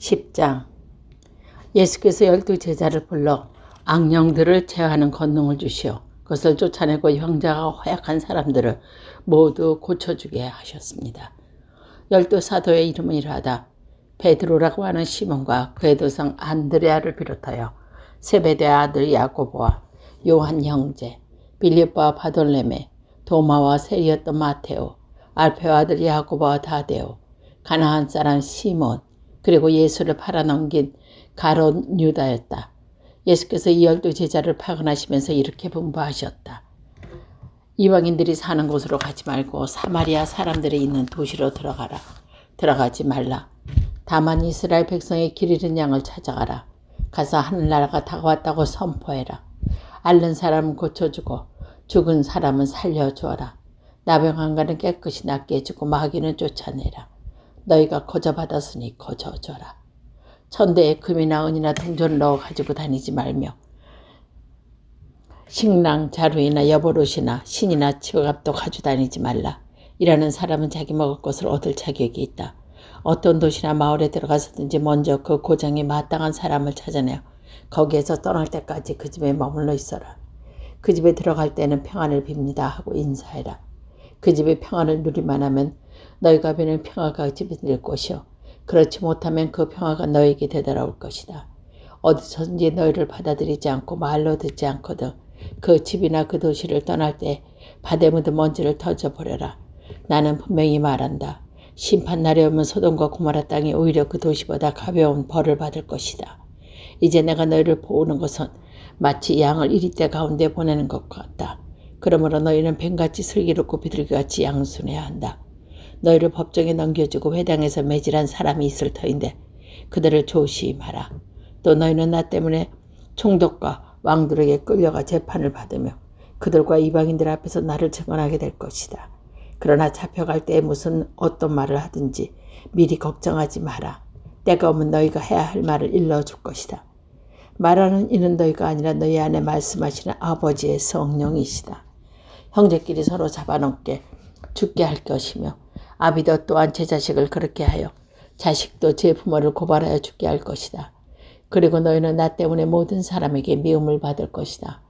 10장. 예수께서 12제자를 불러 악령들을 제어하는 권능을 주시어 그것을 쫓아내고 형제가 허약한 사람들을 모두 고쳐주게 하셨습니다. 12사도의 이름은 이러하다. 베드로라고 하는 시몬과 그의 도성 안드레아를 비롯하여 세베대의 아들 야고보와 요한 형제, 빌립보와 바돌레메, 도마와 세리였던 마테오, 알페오 아들 야고보와 다데오, 가나안 사람 시몬, 그리고 예수를 팔아넘긴 가롯 유다였다. 예수께서 이 12제자를 파견하시면서 이렇게 분부하셨다. 이방인들이 사는 곳으로 가지 말고 사마리아 사람들이 있는 도시로 들어가라. 들어가지 말라. 다만 이스라엘 백성의 길 잃은 양을 찾아가라. 가서 하늘나라가 다가왔다고 선포해라. 앓는 사람은 고쳐주고 죽은 사람은 살려주어라. 나병한 자는 깨끗이 낫게 해주고 마귀는 쫓아내라. 너희가 거저받았으니 거저줘라. 천대에 금이나 은이나 동전을 넣어 가지고 다니지 말며 식랑, 자루이나 여보옷이나 신이나 지갑도 가지고 다니지 말라. 이라는 사람은 자기 먹을 것을 얻을 자격이 있다. 어떤 도시나 마을에 들어가서든지 먼저 그 고장에 마땅한 사람을 찾아내어 거기에서 떠날 때까지 그 집에 머물러 있어라. 그 집에 들어갈 때는 평안을 빕니다 하고 인사해라. 그 집에 평안을 누리만 하면 너희가 비는 평화가 그 집에 들 것이요 그렇지 못하면 그 평화가 너에게 되돌아올 것이다. 어디서든지 너희를 받아들이지 않고 말로 듣지 않거든 그 집이나 그 도시를 떠날 때 바다에 묻은 먼지를 터져버려라. 나는 분명히 말한다. 심판날에 오면 소돔과 고모라 땅이 오히려 그 도시보다 가벼운 벌을 받을 것이다. 이제 내가 너희를 보는 것은 마치 양을 이리떼 가운데 보내는 것과 같다. 그러므로 너희는 뱀같이 슬기롭고 비둘기같이 양순해야 한다. 너희를 법정에 넘겨주고 회당에서 매질한 사람이 있을 터인데 그들을 조심하라. 또 너희는 나 때문에 총독과 왕들에게 끌려가 재판을 받으며 그들과 이방인들 앞에서 나를 증언하게 될 것이다. 그러나 잡혀갈 때에 무슨 어떤 말을 하든지 미리 걱정하지 마라. 때가 오면 너희가 해야 할 말을 일러줄 것이다. 말하는 이는 너희가 아니라 너희 안에 말씀하시는 아버지의 성령이시다. 형제끼리 서로 잡아넘게 죽게 할 것이며 아비도 또한 제 자식을 그렇게 하여 자식도 제 부모를 고발하여 죽게 할 것이다. 그리고 너희는 나 때문에 모든 사람에게 미움을 받을 것이다.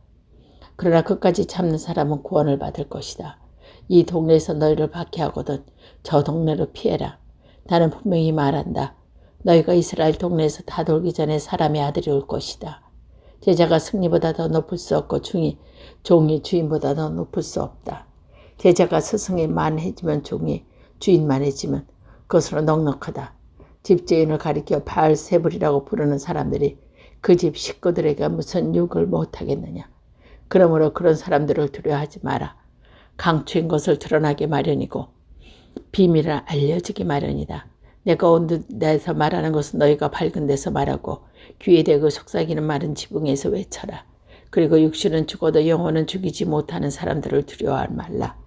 그러나 끝까지 참는 사람은 구원을 받을 것이다. 이 동네에서 너희를 박해하거든 저 동네로 피해라. 나는 분명히 말한다. 너희가 이스라엘 동네에서 다 돌기 전에 사람의 아들이 올 것이다. 제자가 승리보다 더 높을 수 없고 종이 주인보다 더 높을 수 없다. 제자가 스승이 만해지면 종이 주인만해지면 그것으로 넉넉하다. 집주인을 가리켜 바알세불이라고 부르는 사람들이 그 집 식구들에게 무슨 욕을 못하겠느냐. 그러므로 그런 사람들을 두려워하지 마라. 강추인 것을 드러나게 마련이고 비밀을 알려지기 마련이다. 내가 온 데서 말하는 것은 너희가 밝은 데서 말하고 귀에 대고 속삭이는 말은 지붕에서 외쳐라. 그리고 육신은 죽어도 영혼은 죽이지 못하는 사람들을 두려워하지 말라.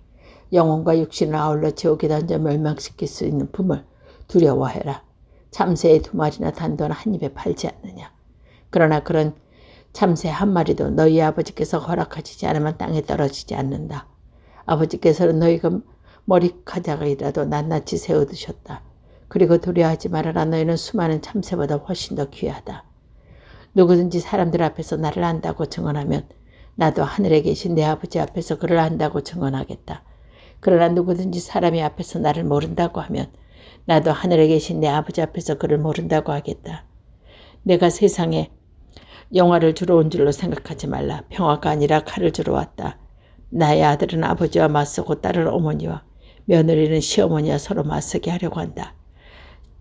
영혼과 육신을 아울러 지옥에 던져 멸망시킬 수 있는 품을 두려워해라. 참새의 2마리나 단돈 한 입에 팔지 않느냐. 그러나 그런 참새 한 마리도 너희 아버지께서 허락하시지 않으면 땅에 떨어지지 않는다. 아버지께서는 너희가 머리카락이라도 낱낱이 세워두셨다. 그리고 두려워하지 말아라. 너희는 수많은 참새보다 훨씬 더 귀하다. 누구든지 사람들 앞에서 나를 안다고 증언하면 나도 하늘에 계신 내 아버지 앞에서 그를 안다고 증언하겠다. 그러나 누구든지 사람이 앞에서 나를 모른다고 하면 나도 하늘에 계신 내 아버지 앞에서 그를 모른다고 하겠다. 내가 세상에 영화를 주러 온 줄로 생각하지 말라. 평화가 아니라 칼을 주러 왔다. 나의 아들은 아버지와 맞서고 딸은 어머니와 며느리는 시어머니와 서로 맞서게 하려고 한다.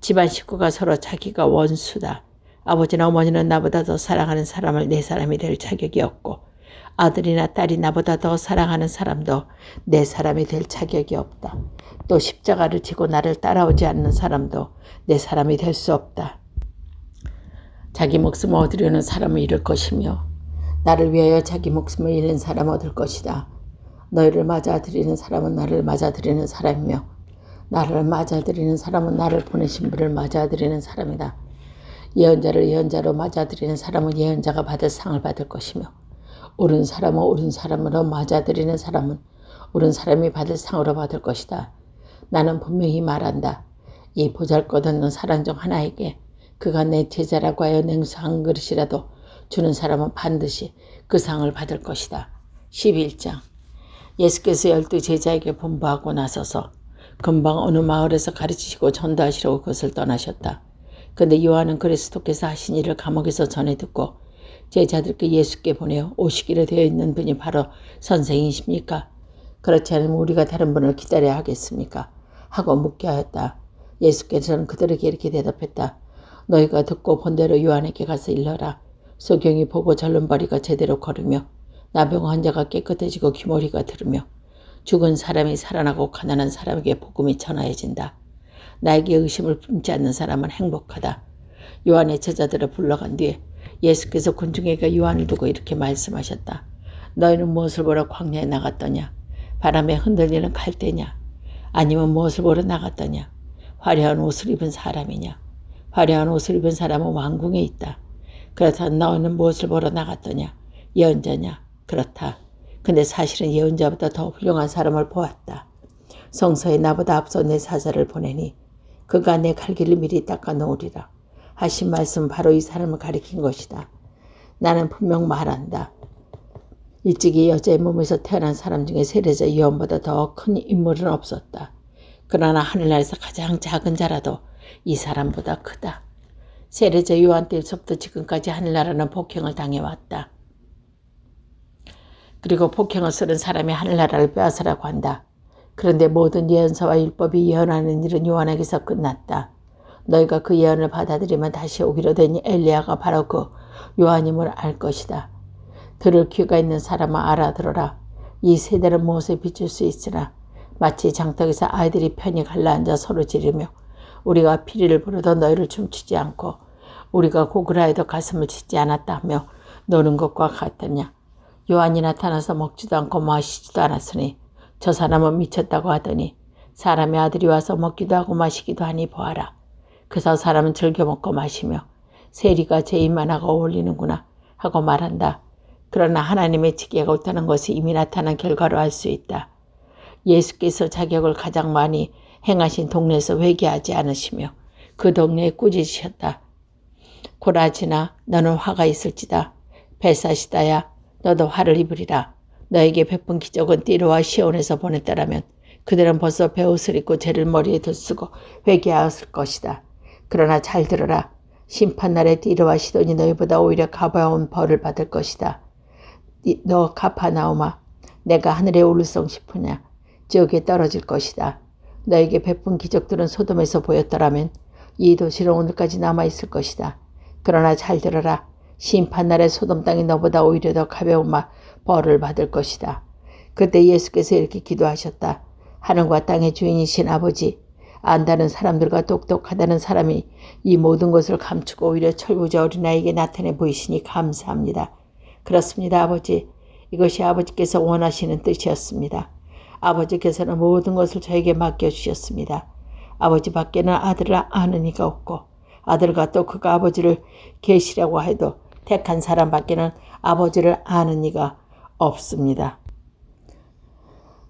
집안 식구가 서로 자기가 원수다. 아버지나 어머니는 나보다 더 사랑하는 사람을 내 사람이 될 자격이 없고 아들이나 딸이 나보다 더 사랑하는 사람도 내 사람이 될 자격이 없다. 또 십자가를 지고 나를 따라오지 않는 사람도 내 사람이 될 수 없다. 자기 목숨을 얻으려는 사람을 잃을 것이며 나를 위하여 자기 목숨을 잃는 사람을 얻을 것이다. 너희를 맞아들이는 사람은 나를 맞아들이는 사람이며 나를 맞아들이는 사람은 나를 보내신 분을 맞아들이는 사람이다. 예언자를 예언자로 맞아들이는 사람은 예언자가 받을 상을 받을 것이며 옳은 사람은 옳은 사람으로 맞아들이는 사람은 옳은 사람이 받을 상으로 받을 것이다. 나는 분명히 말한다. 이 보잘것없는 사람 중 하나에게 그가 내 제자라고 하여 냉수 한 그릇이라도 주는 사람은 반드시 그 상을 받을 것이다. 11장. 예수께서 12 제자에게 분부하고 나서서 금방 어느 마을에서 가르치시고 전도하시려고 그것을 떠나셨다. 그런데 요한은 그리스도께서 하신 일을 감옥에서 전해 듣고 제자들께 예수께 보내어 오시기로 되어 있는 분이 바로 선생이십니까? 그렇지 않으면 우리가 다른 분을 기다려야 하겠습니까? 하고 묻게 하였다. 예수께서는 그들에게 이렇게 대답했다. 너희가 듣고 본 대로 요한에게 가서 일러라. 소경이 보고 절름발이가 제대로 걸으며 나병 환자가 깨끗해지고 귀머리가 들으며 죽은 사람이 살아나고 가난한 사람에게 복음이 전하여진다. 나에게 의심을 품지 않는 사람은 행복하다. 요한의 제자들을 불러간 뒤에 예수께서 군중에게 요한을 두고 이렇게 말씀하셨다. 너희는 무엇을 보러 광야에 나갔더냐? 바람에 흔들리는 갈대냐? 아니면 무엇을 보러 나갔더냐? 화려한 옷을 입은 사람이냐? 화려한 옷을 입은 사람은 왕궁에 있다. 그렇다면 너희는 무엇을 보러 나갔더냐? 예언자냐? 그렇다. 근데 사실은 예언자보다 더 훌륭한 사람을 보았다. 성서에 나보다 앞서 내 사자를 보내니 그가 내 갈 길을 미리 닦아 놓으리라. 하신 말씀은 바로 이 사람을 가리킨 것이다. 나는 분명 말한다. 일찍이 여자의 몸에서 태어난 사람 중에 세례자 요한보다 더 큰 인물은 없었다. 그러나 하늘나라에서 가장 작은 자라도 이 사람보다 크다. 세례자 요한 때부터 지금까지 하늘나라는 폭행을 당해왔다. 그리고 폭행을 쓰는 사람이 하늘나라를 빼앗으라고 한다. 그런데 모든 예언서와 율법이 예언하는 일은 요한에게서 끝났다. 너희가 그 예언을 받아들이면 다시 오기로 된 엘리야가 바로 그 요한임을 알 것이다. 들을 귀가 있는 사람은 알아들어라. 이 세대를 무엇에 비출 수 있으나 마치 장터에서 아이들이 편히 갈라앉아 서로 지르며 우리가 피리를 부르도 너희를 춤추지 않고 우리가 곡을 하여도 가슴을 치지 않았다 하며 노는 것과 같았냐. 요한이 나타나서 먹지도 않고 마시지도 않았으니 저 사람은 미쳤다고 하더니 사람의 아들이 와서 먹기도 하고 마시기도 하니 보아라. 그래서 사람은 즐겨 먹고 마시며 세리가 제입만 하고 어울리는구나 하고 말한다. 그러나 하나님의 지혜가 옳다는 것이 이미 나타난 결과로 알 수 있다. 예수께서 자격을 가장 많이 행하신 동네에서 회개하지 않으시며 그 동네에 꾸짖으셨다. 고라지나 너는 화가 있을지다. 벨사시다야 너도 화를 입으리라. 너에게 베푼 기적은 띠로와 시온에서 보냈다라면 그들은 벌써 베옷을 입고 죄를 머리에 들쓰고 회개하였을 것이다. 그러나 잘 들어라. 심판날에 띠로와 시돈이 너희보다 오히려 가벼운 벌을 받을 것이다. 너 가파나오마 내가 하늘에 올르성 싶으냐. 지옥에 떨어질 것이다. 너에게 베푼 기적들은 소돔에서 보였더라면 이 도시는 오늘까지 남아있을 것이다. 그러나 잘 들어라. 심판날에 소돔 땅이 너보다 오히려 더 가벼운 벌을 받을 것이다. 그때 예수께서 이렇게 기도하셨다. 하늘과 땅의 주인이신 아버지, 안다는 사람들과 똑똑하다는 사람이 이 모든 것을 감추고 오히려 철부자 어린아이에게 나타내 보이시니 감사합니다. 그렇습니다, 아버지. 이것이 아버지께서 원하시는 뜻이었습니다. 아버지께서는 모든 것을 저에게 맡겨주셨습니다. 아버지 밖에는 아들을 아는 이가 없고 아들과 또 그가 아버지를 계시라고 해도 택한 사람 밖에는 아버지를 아는 이가 없습니다.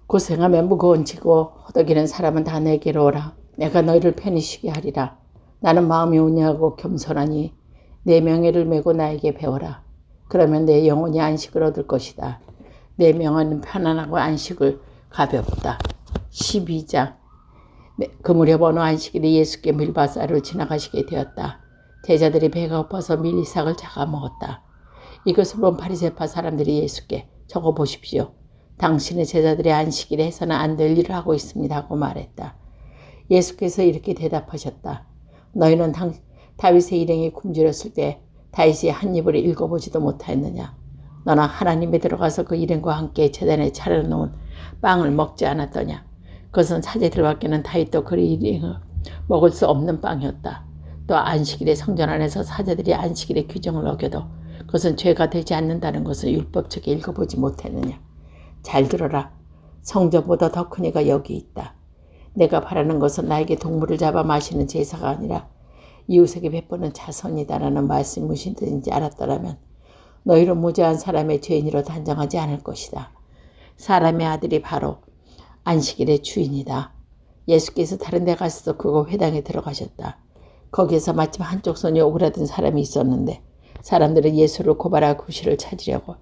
고생하며 무거운 지고 허덕이는 사람은 다 내게로 오라. 내가 너희를 편히 쉬게 하리라. 나는 마음이 온유하고 겸손하니 내 명예를 메고 나에게 배워라. 그러면 내 영혼이 안식을 얻을 것이다. 내 명은 편안하고 안식을 가볍다. 12장. 그 무렵 어느 안식일에 예수께 밀바사로 지나가시게 되었다. 제자들이 배가 고파서 밀이삭을 잡아 먹었다. 이것을 본 바리새파 사람들이 예수께 저거 보십시오. 당신의 제자들이 안식일에 해서는 안 될 일을 하고 있습니다 하고 말했다. 예수께서 이렇게 대답하셨다. 너희는 다윗의 일행이 굶주렸을 때 다윗이 한 입을 읽어보지도 못하였느냐. 너나 하나님에 들어가서 그 일행과 함께 제단에 차려놓은 빵을 먹지 않았더냐. 그것은 사제들밖에는 다윗도 그 일행을 먹을 수 없는 빵이었다. 또 안식일에 성전 안에서 사제들이 안식일의 규정을 어겨도 그것은 죄가 되지 않는다는 것을 율법책에 읽어보지 못했느냐. 잘 들어라. 성전보다 더 큰 이가 여기 있다. 내가 바라는 것은 나에게 동물을 잡아 마시는 제사가 아니라 이웃에게 베푸는 자선이다라는 말씀이 무슨 뜻인지 알았더라면 너희로 무죄한 사람의 죄인으로 단정하지 않을 것이다. 사람의 아들이 바로 안식일의 주인이다. 예수께서 다른 데 가서도 그거 회당에 들어가셨다. 거기에서 마침 한쪽 손이 오그라든 사람이 있었는데 사람들은 예수를 고발하고 구실을 찾으려고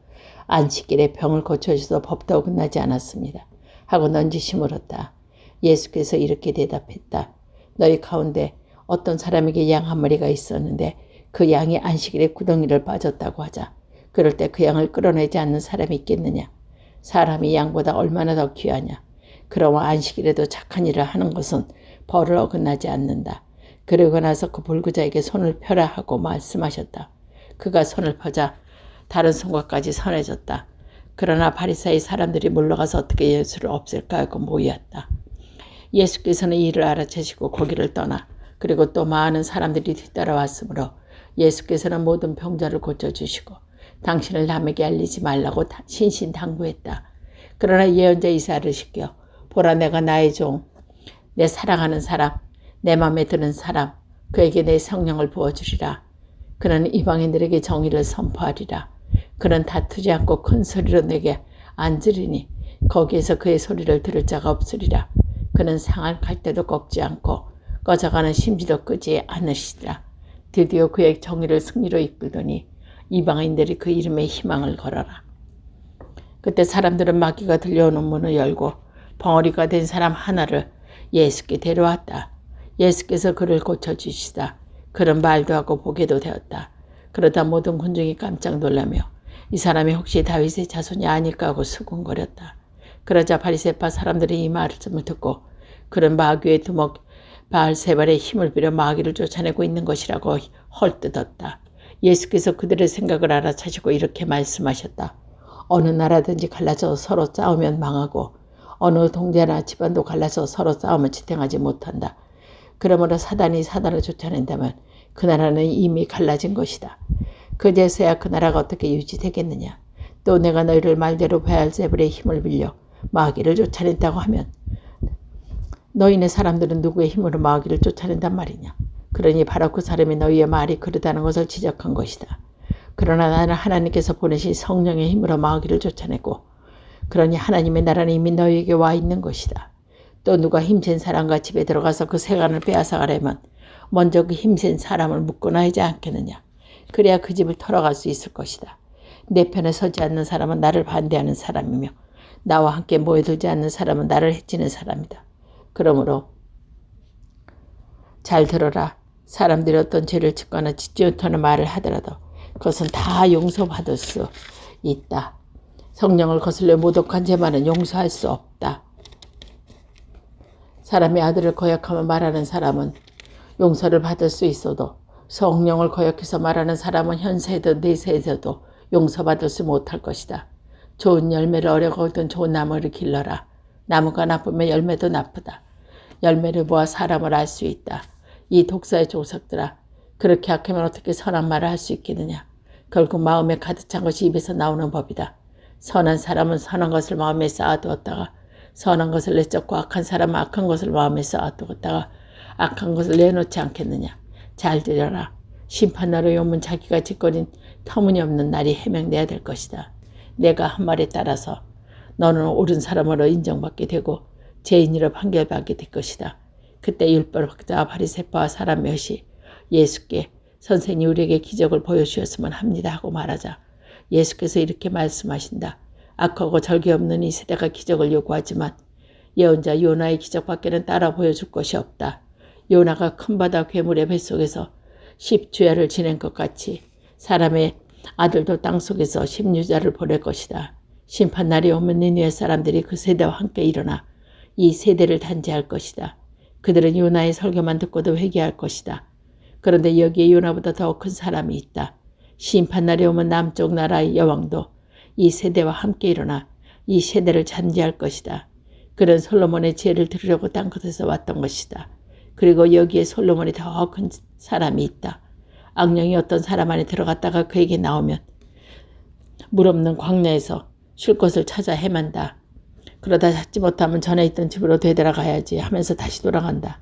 안식일에 병을 고쳐주셔도 법도 어긋나지 않았습니다. 하고 넌지시 물었다. 예수께서 이렇게 대답했다. 너희 가운데 어떤 사람에게 양 한 마리가 있었는데 그 양이 안식일에 구덩이를 빠졌다고 하자. 그럴 때 그 양을 끌어내지 않는 사람이 있겠느냐. 사람이 양보다 얼마나 더 귀하냐. 그러므로 안식일에도 착한 일을 하는 것은 벌을 어긋나지 않는다. 그러고 나서 그 불구자에게 손을 펴라 하고 말씀하셨다. 그가 손을 펴자 다른 손과까지 선해졌다. 그러나 바리사의 사람들이 물러가서 어떻게 예수를 없앨까 하고 모였다. 예수께서는 이 일을 알아채시고 거기를 떠나 그리고 또 많은 사람들이 뒤따라왔으므로 예수께서는 모든 병자를 고쳐주시고 당신을 남에게 알리지 말라고 신신당부했다. 그러나 예언자 이사야를 시켜 보라 내가 나의 종 내 사랑하는 사람 내 마음에 드는 사람 그에게 내 성령을 부어주리라. 그는 이방인들에게 정의를 선포하리라. 그는 다투지 않고 큰 소리로 내게 앉으리니 거기에서 그의 소리를 들을 자가 없으리라. 그는 상할 갈대도 꺾지 않고 꺼져가는 심지도 끄지 않으시리라. 드디어 그의 정의를 승리로 이끌더니 이방인들이 그 이름에 희망을 걸어라. 그때 사람들은 마귀가 들려오는 문을 열고 벙어리가 된 사람 하나를 예수께 데려왔다. 예수께서 그를 고쳐주시다. 그는 말도 하고 보게도 되었다. 그러다 모든 군중이 깜짝 놀라며 이 사람이 혹시 다윗의 자손이 아닐까 하고 수군거렸다. 그러자 바리새파 사람들이 이 말씀을 듣고 그는 마귀의 두목 바알세발의 힘을 빌어 마귀를 쫓아내고 있는 것이라고 헐뜯었다. 예수께서 그들의 생각을 알아차시고 이렇게 말씀하셨다. 어느 나라든지 갈라져 서로 싸우면 망하고 어느 동네나 집안도 갈라서 서로 싸우면 지탱하지 못한다. 그러므로 사단이 사단을 쫓아낸다면 그 나라는 이미 갈라진 것이다. 그제서야 그 나라가 어떻게 유지되겠느냐. 또 내가 너희를 말대로 바알세불의 힘을 빌려 마귀를 쫓아낸다고 하면 너희네 사람들은 누구의 힘으로 마귀를 쫓아낸단 말이냐. 그러니 바로 그 사람이 너희의 말이 그르다는 것을 지적한 것이다. 그러나 나는 하나님께서 보내신 성령의 힘으로 마귀를 쫓아내고 그러니 하나님의 나라는 이미 너희에게 와 있는 것이다. 또 누가 힘센 사람과 집에 들어가서 그 세간을 빼앗아가려면 먼저 그 힘센 사람을 묶어놔야 하지 않겠느냐. 그래야 그 집을 털어갈 수 있을 것이다. 내 편에 서지 않는 사람은 나를 반대하는 사람이며 나와 함께 모여들지 않는 사람은 나를 해치는 사람이다. 그러므로 잘 들어라. 사람들이 어떤 죄를 짓거나 짓지 못하는 말을 하더라도 그것은 다 용서받을 수 있다. 성령을 거슬려 모독한 죄만은 용서할 수 없다. 사람의 아들을 거역하며 말하는 사람은 용서를 받을 수 있어도 성령을 거역해서 말하는 사람은 현세에도 내세에서도 용서받을 수 못할 것이다. 좋은 열매를 어려고 얻은 좋은 나무를 길러라. 나무가 나쁘면 열매도 나쁘다. 열매를 보아 사람을 알 수 있다. 이 독사의 족속들아, 그렇게 악하면 어떻게 선한 말을 할 수 있겠느냐. 결국 마음에 가득 찬 것이 입에서 나오는 법이다. 선한 사람은 선한 것을 마음에 쌓아두었다가 선한 것을 내쫓고 악한 사람은 악한 것을 마음에 쌓아두었다가 악한 것을 내놓지 않겠느냐. 잘 들여라. 심판날의 오면 자기가 짓거린 터무니없는 날이 해명돼야 될 것이다. 내가 한 말에 따라서 너는 옳은 사람으로 인정받게 되고 죄인으로 판결받게 될 것이다. 그때 율법학자와 바리새파와 사람 몇이 예수께 선생님 우리에게 기적을 보여주셨으면 합니다 하고 말하자 예수께서 이렇게 말씀하신다. 악하고 절개 없는 이 세대가 기적을 요구하지만 예언자 요나의 기적밖에는 따라 보여줄 것이 없다. 요나가 큰 바다 괴물의 뱃속에서 10주야를 지낸 것 같이 사람의 아들도 땅속에서 10유자를 보낼 것이다. 심판날이 오면 니느웨 사람들이 그 세대와 함께 일어나 이 세대를 단죄할 것이다. 그들은 요나의 설교만 듣고도 회개할 것이다. 그런데 여기에 요나보다 더 큰 사람이 있다. 심판날이 오면 남쪽 나라의 여왕도 이 세대와 함께 일어나 이 세대를 잔재할 것이다. 그는 솔로몬의 지혜를 들으려고 땅끝에서 왔던 것이다. 그리고 여기에 솔로몬이 더 큰 사람이 있다. 악령이 어떤 사람 안에 들어갔다가 그에게 나오면 물 없는 광야에서 쉴 곳을 찾아 헤맨다. 그러다 찾지 못하면 전에 있던 집으로 되돌아가야지 하면서 다시 돌아간다.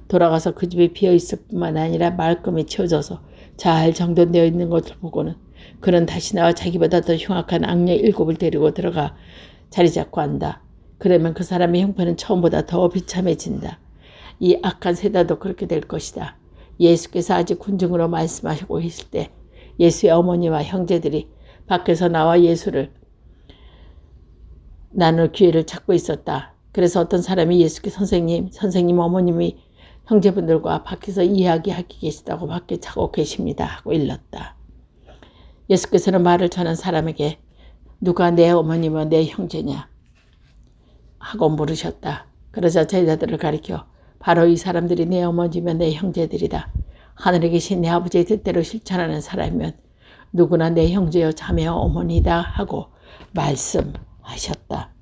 돌아가서 그 집이 비어있을 뿐만 아니라 말끔히 채워져서 잘 정돈되어 있는 것을 보고는 그는 다시 나와 자기보다 더 흉악한 악령 7을 데리고 들어가 자리 잡고 한다. 그러면 그 사람의 형편은 처음보다 더 비참해진다. 이 악한 세대도 그렇게 될 것이다. 예수께서 아직 군중으로 말씀하시고 계실 때 예수의 어머니와 형제들이 밖에서 나와 예수를 나눌 기회를 찾고 있었다. 그래서 어떤 사람이 예수께 선생님 어머님이 형제분들과 밖에서 이야기하기 계시다고 밖에 차고 계십니다 하고 일렀다. 예수께서는 말을 전한 사람에게 누가 내 어머니와 내 형제냐 하고 물으셨다. 그러자 제자들을 가리켜 바로 이 사람들이 내 어머니며 내 형제들이다. 하늘에 계신 내 아버지의 뜻대로 실천하는 사람이면 누구나 내 형제여 자매여 어머니다 하고 말씀하셨다.